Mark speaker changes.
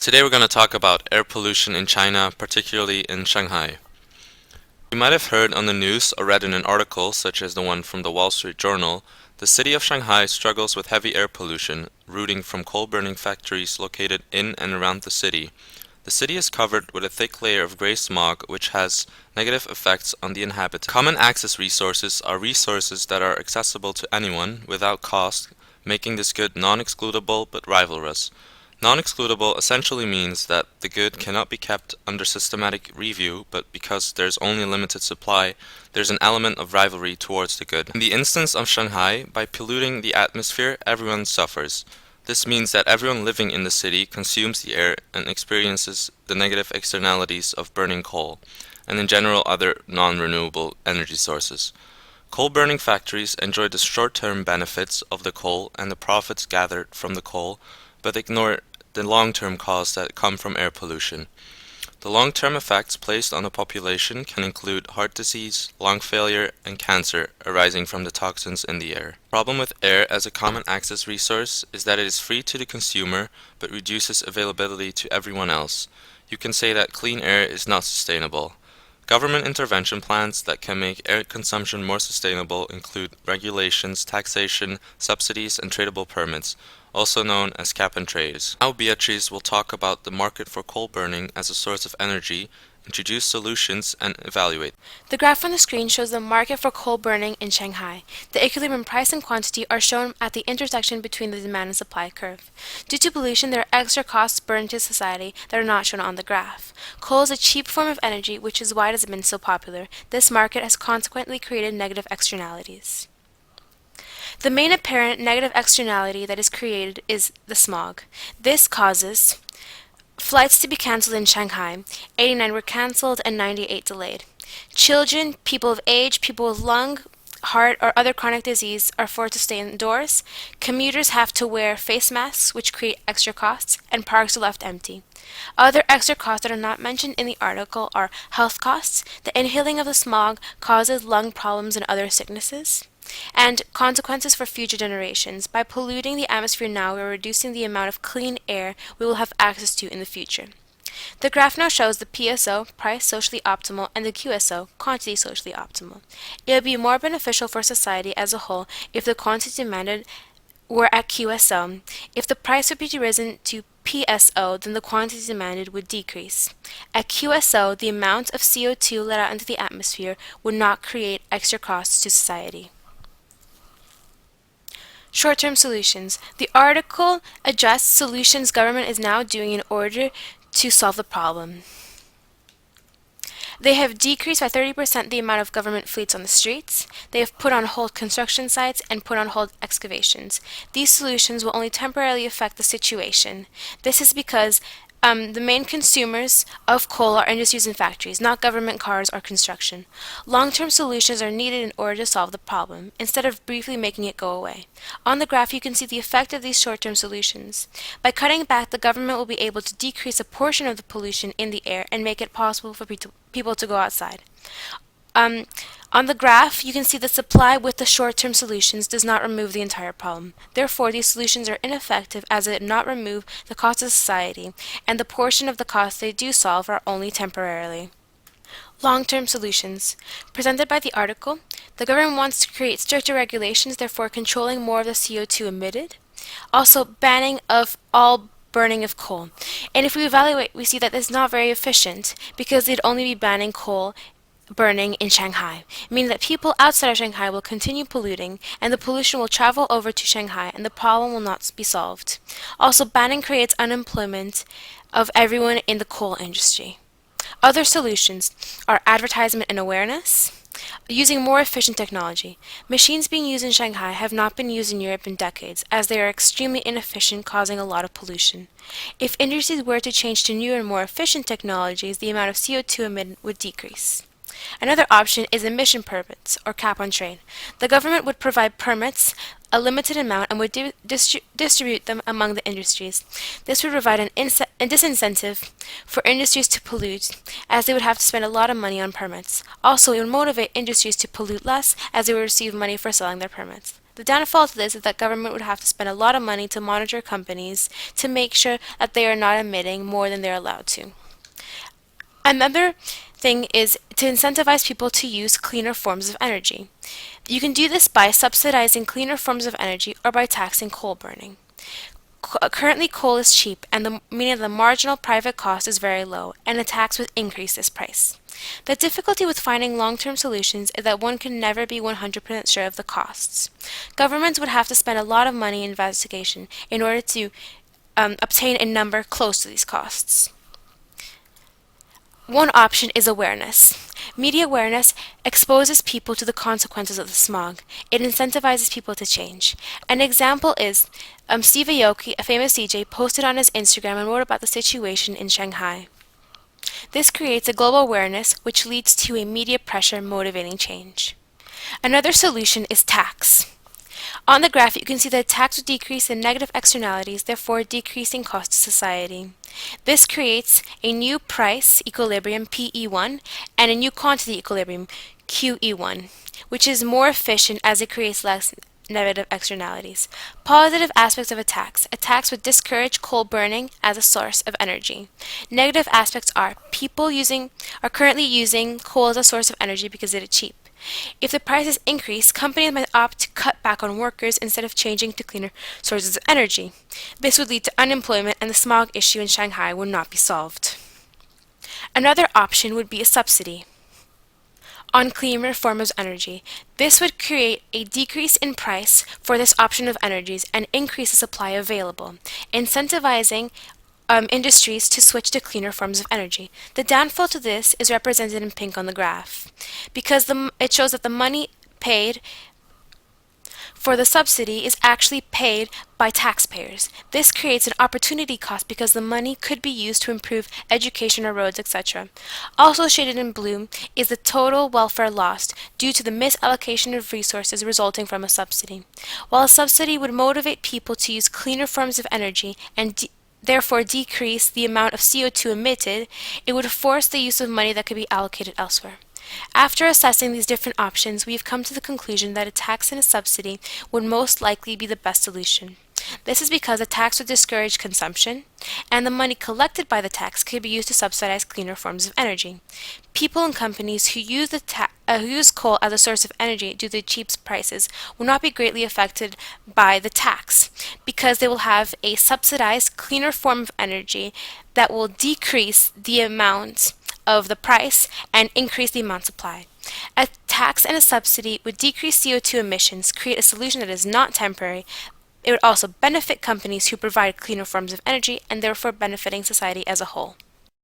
Speaker 1: Today we're going to talk about air pollution in China, particularly in Shanghai. You might have heard on the news or read in an article, such as the one from the Wall Street Journal, the city of Shanghai struggles with heavy air pollution, rooting from coal-burning factories located in and around the city. The city is covered with a thick layer of gray smog, which has negative effects on the inhabitants. Common access resources are resources that are accessible to anyone without cost, making this good non-excludable but rivalrous. Non-excludable essentially means that the good cannot be kept under systematic review, but because there's only a limited supply, there's an element of rivalry towards the good. In the instance of Shanghai, by polluting the atmosphere, everyone suffers. This means that everyone living in the city consumes the air and experiences the negative externalities of burning coal, and in general other non-renewable energy sources. Coal-burning factories enjoy the short-term benefits of the coal and the profits gathered from the coal, but ignore the long-term costs that come from air pollution. The long-term effects placed on the population can include heart disease, lung failure, and cancer arising from the toxins in the air. The problem with air as a common access resource is that it is free to the consumer but reduces availability to everyone else. You can say that clean air is not sustainable. Government intervention plans that can make air consumption more sustainable include regulations, taxation, subsidies, and tradable permits, also known as cap and trades. Now Beatriz will talk about the market for coal burning as a source of energy, introduce solutions, and evaluate.
Speaker 2: The graph on the screen shows the market for coal burning in Shanghai. The equilibrium price and quantity are shown at the intersection between the demand and supply curve. Due to pollution, there are extra costs burned to society that are not shown on the graph. Coal is a cheap form of energy, which is why it has been so popular. This market has consequently created negative externalities. The main apparent negative externality that is created is the smog. This causes flights to be cancelled in Shanghai. 89 were cancelled and 98 delayed. Children, people of age, people with lung, heart, or other chronic disease are forced to stay indoors. Commuters have to wear face masks, which create extra costs, and parks are left empty. Other extra costs that are not mentioned in the article are health costs. The inhaling of the smog causes lung problems and other sicknesses, and consequences for future generations. By polluting the atmosphere now, we are reducing the amount of clean air we will have access to in the future. The graph now shows the PSO, price socially optimal, and the QSO, quantity socially optimal. It would be more beneficial for society as a whole if the quantity demanded were at QSO. If the price would be risen to PSO, then the quantity demanded would decrease. At QSO, the amount of CO2 let out into the atmosphere would not create extra costs to society. Short-term solutions. The article addressed solutions government is now doing in order to solve the problem. They have decreased by 30% the amount of government fleets on the streets. They have put on hold construction sites and put on hold excavations. These solutions will only temporarily affect the situation. This is because the main consumers of coal are industries and factories, not government cars or construction. Long-term solutions are needed in order to solve the problem, instead of briefly making it go away. On the graph, you can see the effect of these short-term solutions. By cutting back, the government will be able to decrease a portion of the pollution in the air and make it possible for people to go outside. On the graph, you can see the supply with the short-term solutions does not remove the entire problem. Therefore, these solutions are ineffective as they do not remove the cost of society, and the portion of the cost they do solve are only temporarily. Long-term solutions. Presented by the article, the government wants to create stricter regulations, therefore controlling more of the CO2 emitted. Also, banning of all burning of coal. And if we evaluate, we see that this is not very efficient because they'd only be banning coal burning in Shanghai, meaning that people outside of Shanghai will continue polluting, and the pollution will travel over to Shanghai, and the problem will not be solved. Also, banning creates unemployment of everyone in the coal industry. Other solutions are advertisement and awareness, using more efficient technology. Machines being used in Shanghai have not been used in Europe in decades, as they are extremely inefficient, causing a lot of pollution. If industries were to change to newer and more efficient technologies, the amount of CO2 emitted would decrease. Another option is emission permits, or cap on trade. The government would provide permits, a limited amount, and would distribute them among the industries. This would provide a disincentive for industries to pollute, as they would have to spend a lot of money on permits. Also, it would motivate industries to pollute less, as they would receive money for selling their permits. The downfall to this is that government would have to spend a lot of money to monitor companies to make sure that they are not emitting more than they're allowed to. Another thing is to incentivize people to use cleaner forms of energy. You can do this by subsidizing cleaner forms of energy or by taxing coal burning. Currently, coal is cheap, and meaning the marginal private cost is very low, and a tax would increase this price. The difficulty with finding long-term solutions is that one can never be 100% sure of the costs. Governments would have to spend a lot of money in investigation in order to obtain a number close to these costs. One option is awareness. Media awareness exposes people to the consequences of the smog. It incentivizes people to change. An example is Steve Aoki, a famous DJ, posted on his Instagram and wrote about the situation in Shanghai. This creates a global awareness which leads to a media pressure motivating change. Another solution is tax. On the graph, you can see that tax would decrease the negative externalities, therefore decreasing cost to society. This creates a new price equilibrium, PE1, and a new quantity equilibrium, QE1, which is more efficient as it creates less negative externalities. Positive aspects of a tax would discourage coal burning as a source of energy. Negative aspects are people are currently using coal as a source of energy because it is cheap. If the prices increase, companies might opt to cut back on workers instead of changing to cleaner sources of energy. This would lead to unemployment, and the smog issue in Shanghai would not be solved. Another option would be a subsidy on cleaner forms of energy. This would create a decrease in price for this option of energies and increase the supply available, incentivizing industries to switch to cleaner forms of energy. The downfall to this is represented in pink on the graph, because it shows that the money paid for the subsidy is actually paid by taxpayers. This creates an opportunity cost because the money could be used to improve education or roads, etc. Also shaded in blue is the total welfare lost due to the misallocation of resources resulting from a subsidy. While a subsidy would motivate people to use cleaner forms of energy and therefore decrease the amount of CO2 emitted, it would force the use of money that could be allocated elsewhere. After assessing these different options, we have come to the conclusion that a tax and a subsidy would most likely be the best solution. This is because a tax would discourage consumption, and the money collected by the tax could be used to subsidize cleaner forms of energy. People and companies who use coal as a source of energy due to the cheap prices will not be greatly affected by the tax because they will have a subsidized cleaner form of energy that will decrease the amount of the price and increase the amount supplied. A tax and a subsidy would decrease CO2 emissions, create a solution that is not temporary. It would also benefit companies who provide cleaner forms of energy and therefore benefiting society as a whole.